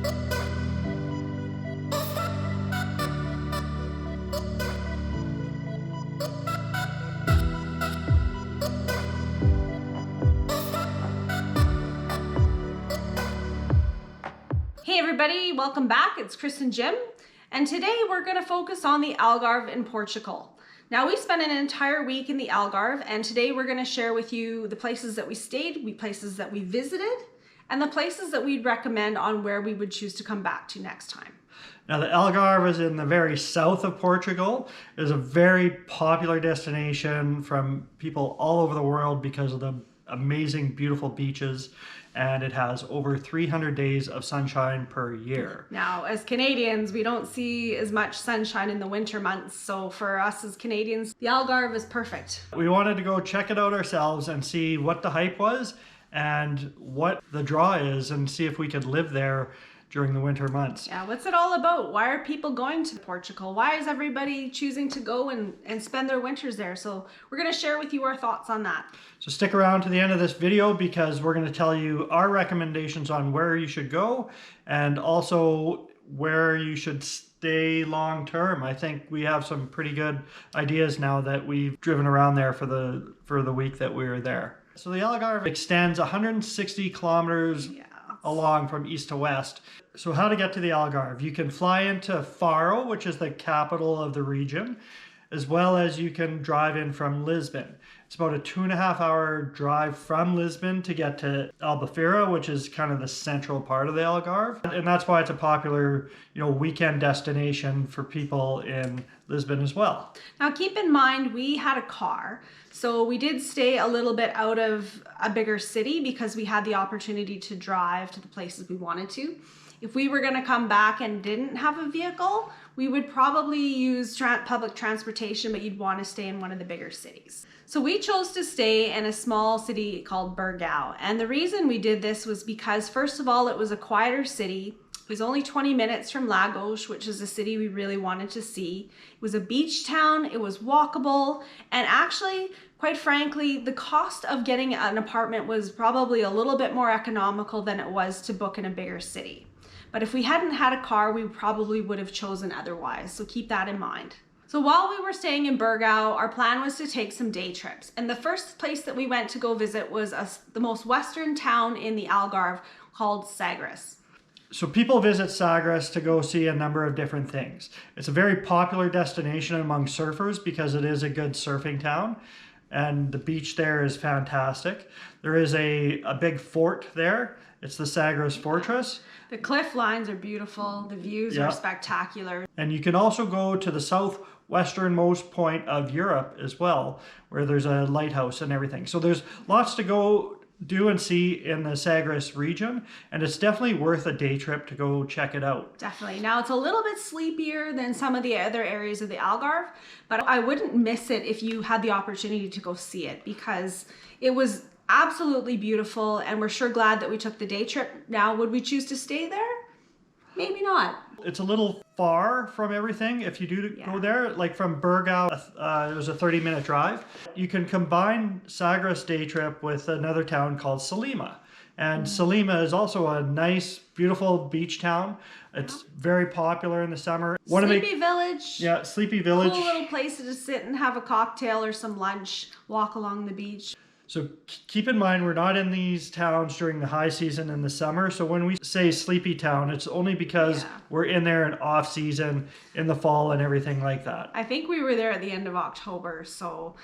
Hey everybody, welcome back. It's Chris and Jim, and today we're going to focus on the Algarve in Portugal. Now, we spent an entire week in the Algarve, and today we're going to share with you the places that we stayed, places that we visited, and the places that we'd recommend on where we would choose to come back to next time. Now, the Algarve is in the very south of Portugal. It is a very popular destination from people all over the world because of the amazing, beautiful beaches, and it has over 300 days of sunshine per year. Now, as Canadians, we don't see as much sunshine in the winter months, so for us as Canadians, the Algarve is perfect. We wanted to go check it out ourselves and see what the hype was and what the draw is and see if we could live there during the winter months. Yeah, what's it all about? Why are people going to Portugal? Why is everybody choosing to go and spend their winters there? So we're going to share with you our thoughts on that. So stick around to the end of this video because we're going to tell you our recommendations on where you should go and also where you should stay long term. I think we have some pretty good ideas now that we've driven around there for the week that we were there. So the Algarve extends 160 kilometers along from east to west. So how to get to the Algarve? You can fly into Faro, which is the capital of the region, as well as you can drive in from Lisbon. It's about a 2.5-hour drive from Lisbon to get to Albufeira, which is kind of the central part of the Algarve. And that's why it's a popular, weekend destination for people in Lisbon as well. Now keep in mind, we had a car, so we did stay a little bit out of a bigger city because we had the opportunity to drive to the places we wanted to. If we were going to come back and didn't have a vehicle, we would probably use public transportation, but you'd want to stay in one of the bigger cities. So we chose to stay in a small city called Burgau. And the reason we did this was because, first of all, it was a quieter city. It was only 20 minutes from Lagos, which is a city we really wanted to see. It was a beach town, it was walkable, and actually, quite frankly, the cost of getting an apartment was probably a little bit more economical than it was to book in a bigger city. But if we hadn't had a car, we probably would have chosen otherwise, so keep that in mind. So while we were staying in Burgau, our plan was to take some day trips. And the first place that we went to go visit was the most western town in the Algarve called Sagres. So people visit Sagres to go see a number of different things. It's a very popular destination among surfers because it is a good surfing town. And the beach there is fantastic. There is a big fort there. It's the Sagres Fortress. The cliff lines are beautiful. The views are spectacular. And you can also go to the southwesternmost point of Europe as well, where there's a lighthouse and everything. So there's lots to go do and see in the Sagres region, and it's definitely worth a day trip to go check it out. Definitely. Now, it's a little bit sleepier than some of the other areas of the Algarve, but I wouldn't miss it if you had the opportunity to go see it because it was absolutely beautiful, and we're sure glad that we took the day trip. Now, would we choose to stay there? Maybe not. It's a little far from everything if you do go there. Like from Burgau, it was a 30-minute drive. You can combine Sagres day trip with another town called Salema. And Salema is also a nice, beautiful beach town. It's very popular in the summer. Sleepy village. Yeah, sleepy village. Cool little place to sit and have a cocktail or some lunch, walk along the beach. So keep in mind, we're not in these towns during the high season in the summer. So when we say sleepy town, it's only because we're in there in off season, in the fall and everything like that. I think we were there at the end of October. So,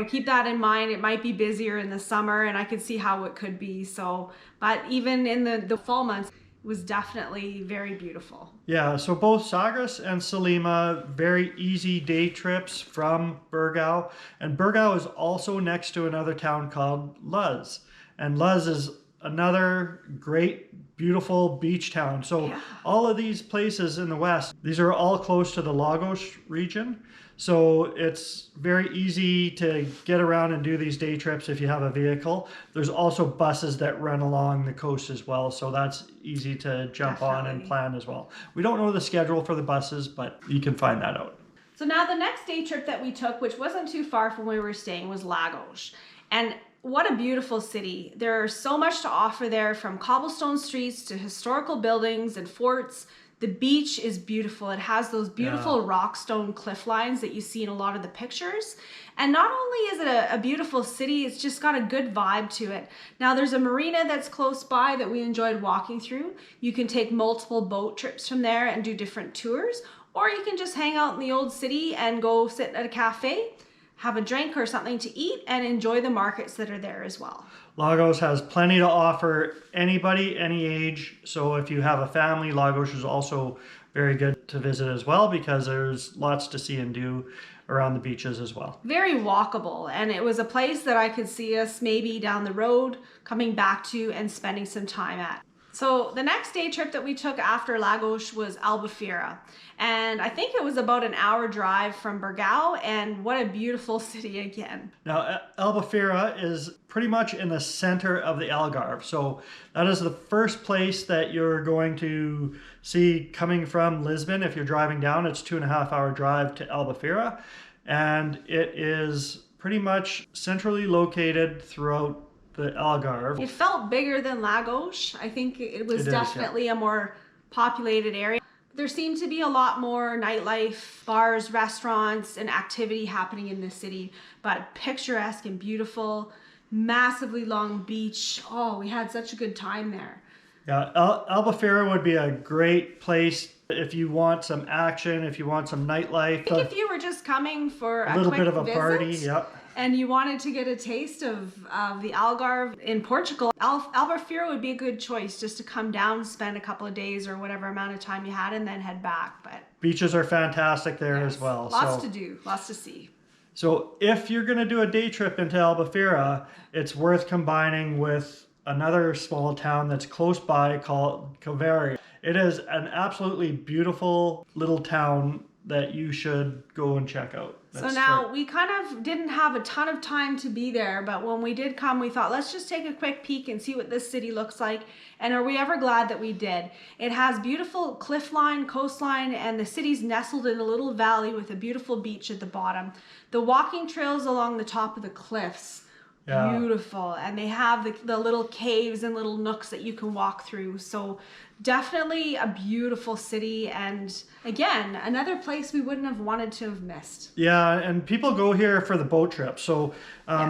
keep that in mind. It might be busier in the summer and I could see how it could be. So, but even in the fall months, it was definitely very beautiful. Yeah, so both Sagres and Salema, very easy day trips from Burgau. And Burgau is also next to another town called Luz. And Luz is another great, beautiful beach town. So all of these places in the west, these are all close to the Lagos region. So it's very easy to get around and do these day trips if you have a vehicle. There's also buses that run along the coast as well, so that's easy to jump on and plan as well. We don't know the schedule for the buses, but you can find that out. So now the next day trip that we took, which wasn't too far from where we were staying, was Lagos. And what a beautiful city. There's so much to offer there, from cobblestone streets to historical buildings and forts. The beach is beautiful. It has those beautiful rock stone cliff lines that you see in a lot of the pictures. And not only is it a beautiful city, it's just got a good vibe to it. Now there's a marina that's close by that we enjoyed walking through. You can take multiple boat trips from there and do different tours, or you can just hang out in the old city and go sit at a cafe, have a drink or something to eat, and enjoy the markets that are there as well. Lagos has plenty to offer anybody, any age. So if you have a family, Lagos is also very good to visit as well, because there's lots to see and do around the beaches as well. Very walkable, and it was a place that I could see us maybe down the road coming back to and spending some time at. So the next day trip that we took after Lagos was Albufeira, and I think it was about an hour drive from Burgau, and what a beautiful city again. Now Albufeira is pretty much in the center of the Algarve, so that is the first place that you're going to see coming from Lisbon. If you're driving down, it's 2.5 hour drive to Albufeira, and it is pretty much centrally located throughout the Algarve. It felt bigger than Lagos. I think it was definitely a more populated area. There seemed to be a lot more nightlife, bars, restaurants, and activity happening in this city, but picturesque and beautiful, massively long beach. Oh, we had such a good time there. Yeah, Albufeira would be a great place if you want some action, if you want some nightlife. I think if you were just coming for a little quick bit of a visit, party, yep. And you wanted to get a taste of the Algarve in Portugal, Albufeira would be a good choice, just to come down, spend a couple of days or whatever amount of time you had, and then head back. But beaches are fantastic there as well. Lots to do, lots to see. So if you're going to do a day trip into Albufeira, it's worth combining with another small town that's close by called Carvoeiro. It is an absolutely beautiful little town that you should go and check out. So now we kind of didn't have a ton of time to be there, but when we did come, we thought, let's just take a quick peek and see what this city looks like. And are we ever glad that we did? It has beautiful cliff line, coastline, and the city's nestled in a little valley with a beautiful beach at the bottom. The walking trails along the top of the cliffs, beautiful. And they have the little caves and little nooks that you can walk through. So definitely a beautiful city, and again, another place we wouldn't have wanted to have missed. Yeah, and people go here for the boat trip. So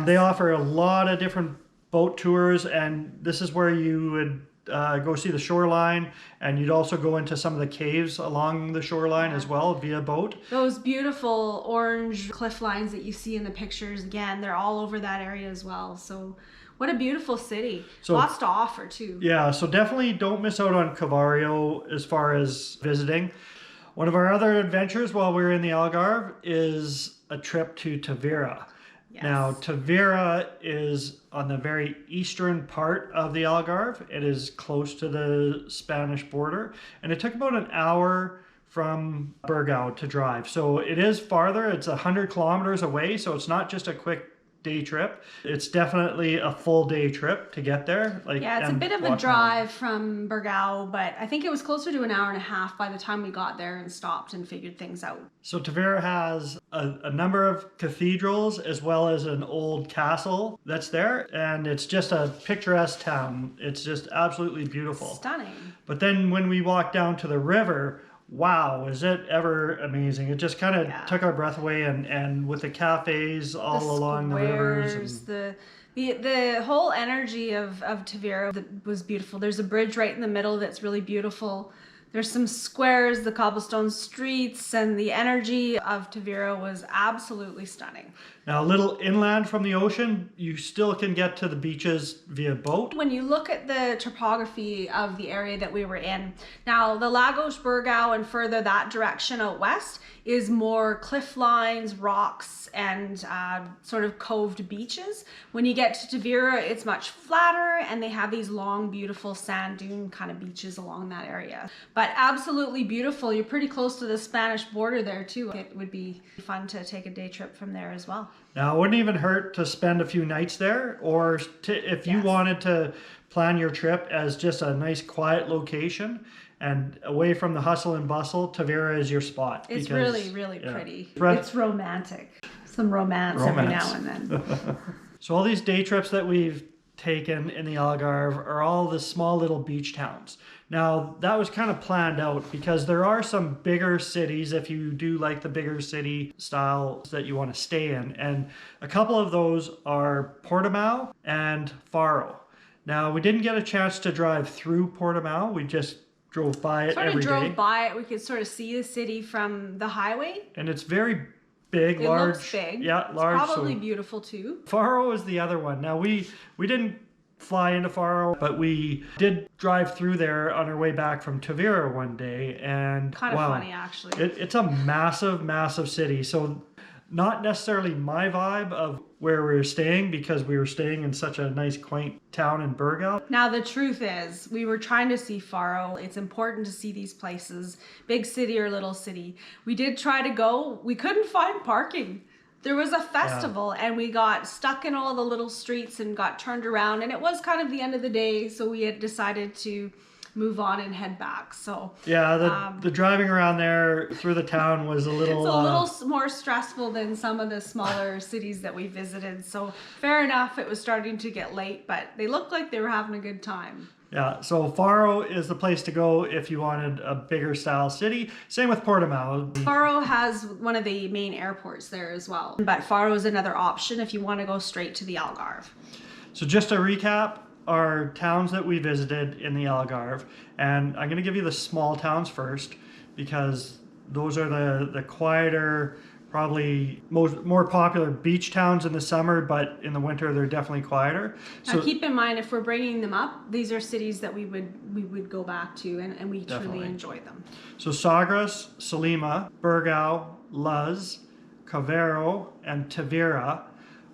they offer a lot of different boat tours, and this is where you would go see the shoreline, and you'd also go into some of the caves along the shoreline as well via boat. Those beautiful orange cliff lines that you see in the pictures, again, they're all over that area as well. So what a beautiful city. So, lots to offer too. Yeah, so definitely don't miss out on Carvoeiro as far as visiting. One of our other adventures while we were in the Algarve is a trip to Tavira. Yes. Now, Tavira is on the very eastern part of the Algarve. It is close to the Spanish border, and it took about an hour from Burgau to drive. So it is farther. It's 100 kilometers away, so it's not just a quick day trip. It's definitely a full day trip to get there. Yeah, it's a bit of a drive from Burgau, but I think it was closer to an hour and a half by the time we got there and stopped and figured things out. So Tavira has a number of cathedrals as well as an old castle that's there, and it's just a picturesque town. It's just absolutely beautiful. Stunning. But then when we walked down to the river, wow, is it ever amazing. It just kind of took our breath away, and with the cafes all along the rivers. The whole energy of Tavira was beautiful. There's a bridge right in the middle that's really beautiful. There's some squares, the cobblestone streets, and the energy of Tavira was absolutely stunning. Now, a little inland from the ocean, you still can get to the beaches via boat. When you look at the topography of the area that we were in, now the Lagos, Burgau, and further that direction out west is more cliff lines, rocks, and sort of coved beaches. When you get to Tavira, it's much flatter, and they have these long, beautiful sand dune kind of beaches along that area. But absolutely beautiful. You're pretty close to the Spanish border there too. It would be fun to take a day trip from there as well. Now, it wouldn't even hurt to spend a few nights there, or if you wanted to plan your trip as just a nice quiet location and away from the hustle and bustle, Tavira is your spot. It's really, really pretty. It's romantic. Some romance every now and then. So all these day trips that we've taken in the Algarve are all the small little beach towns. Now that was kind of planned out because there are some bigger cities if you do like the bigger city style that you want to stay in. And a couple of those are Portimao and Faro. Now we didn't get a chance to drive through Portimao. We just drove by it every day. Sort of drove by it. We could sort of see the city from the highway. And it's very big, It large. looks big. Yeah, large. It's probably beautiful too. Faro is the other one. Now we didn't fly into Faro, but we did drive through there on our way back from Tavira one day, and Kind of wow, funny actually. it's a massive city. So not necessarily my vibe of where we were staying because we were staying in such a nice quaint town in Burgau. Now the truth is, we were trying to see Faro. It's important to see these places, big city or little city. We did try to go. We couldn't find parking. There was a festival and we got stuck in all the little streets and got turned around, and it was kind of the end of the day, so we had decided to move on and head back. So yeah, the driving around there through the town was a little it's a little more stressful than some of the smaller cities that we visited. So fair enough, it was starting to get late, but they looked like they were having a good time. Yeah, so Faro is the place to go if you wanted a bigger style city. Same with Portimao. Faro has one of the main airports there as well, but Faro is another option if you want to go straight to the Algarve. So just to recap our towns that we visited in the Algarve, and I'm going to give you the small towns first because those are the quieter, probably more popular beach towns in the summer, but in the winter they're definitely quieter. Now keep in mind, if we're bringing them up, these are cities that we would go back to, and we Definitely. truly enjoy them. So Sagres, Salema, Burgau, Luz, Carvoeiro, and Tavira.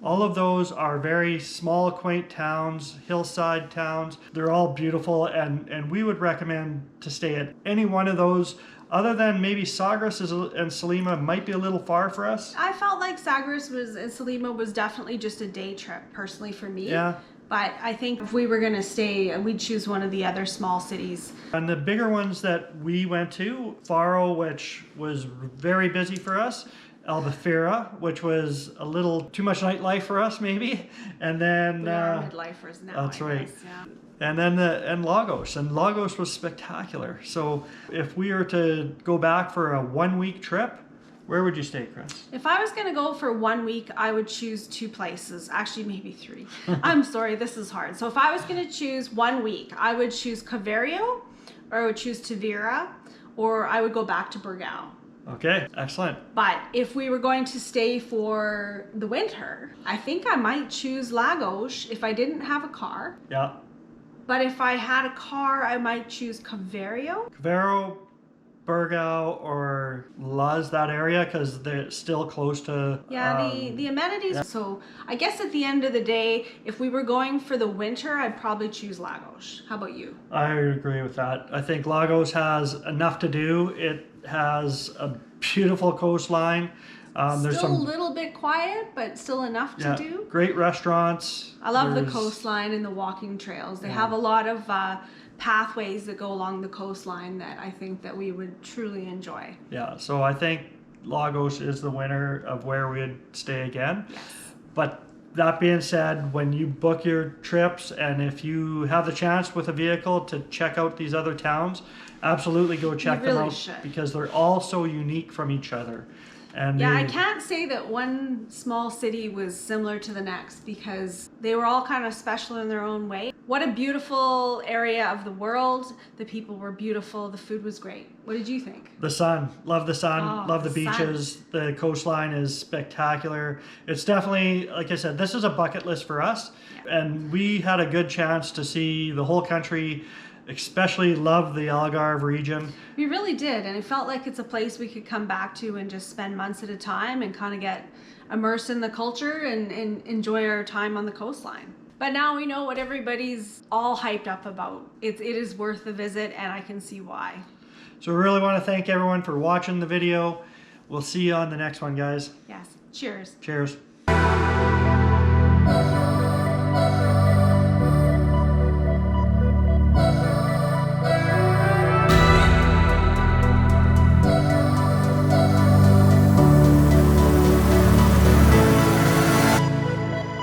All of those are very small, quaint towns, hillside towns. They're all beautiful, and we would recommend to stay at any one of those, other than maybe Sagres and Salema might be a little far for us. I felt like Sagres and Salema was definitely just a day trip, personally, for me. Yeah. But I think if we were going to stay, we'd choose one of the other small cities. And the bigger ones that we went to, Faro, which was very busy for us, Albufeira, which was a little too much nightlife for us, maybe, and then We are midlifers now. that's I right. guess, yeah. And then Lagos was spectacular. So if we were to go back for a 1 week trip, where would you stay, Chris? If I was going to go for 1 week, I would choose 2 places. Actually, maybe 3. I'm sorry, this is hard. So if I was going to choose 1 week, I would choose Carvoeiro, or I would choose Tavira, or I would go back to Burgau. Okay, excellent. But if we were going to stay for the winter, I think I might choose Lagos if I didn't have a car. Yeah. But if I had a car, I might choose Carvoeiro. Carvoeiro, Burgau, or Luz, that area, because they're still close to... Yeah, the amenities. Yeah. So I guess at the end of the day, if we were going for the winter, I'd probably choose Lagos. How about you? I agree with that. I think Lagos has enough to do. It has a beautiful coastline. There's still some a little bit quiet, but still enough to do. Great restaurants. I love the coastline and the walking trails. They have a lot of pathways that go along the coastline that I think that we would truly enjoy. Yeah, so I think Lagos is the winner of where we'd stay again. Yes. But that being said, when you book your trips and if you have the chance with a vehicle to check out these other towns, absolutely go check them out because they're all so unique from each other. And yeah, I can't say that one small city was similar to the next because they were all kind of special in their own way. What a beautiful area of the world. The people were beautiful. The food was great. What did you think? The sun. Love the sun. Oh, love the beaches. Sun. The coastline is spectacular. It's definitely, like I said, this is a bucket list for us. Yeah. And we had a good chance to see the whole country. Especially love the Algarve region. We really did, and it felt like it's a place we could come back to and just spend months at a time and kind of get immersed in the culture and enjoy our time on the coastline. But now we know what everybody's all hyped up about. It is worth the visit, and I can see why. So we really want to thank everyone for watching the video. We'll see you on the next one, guys. Yes. Cheers. Cheers.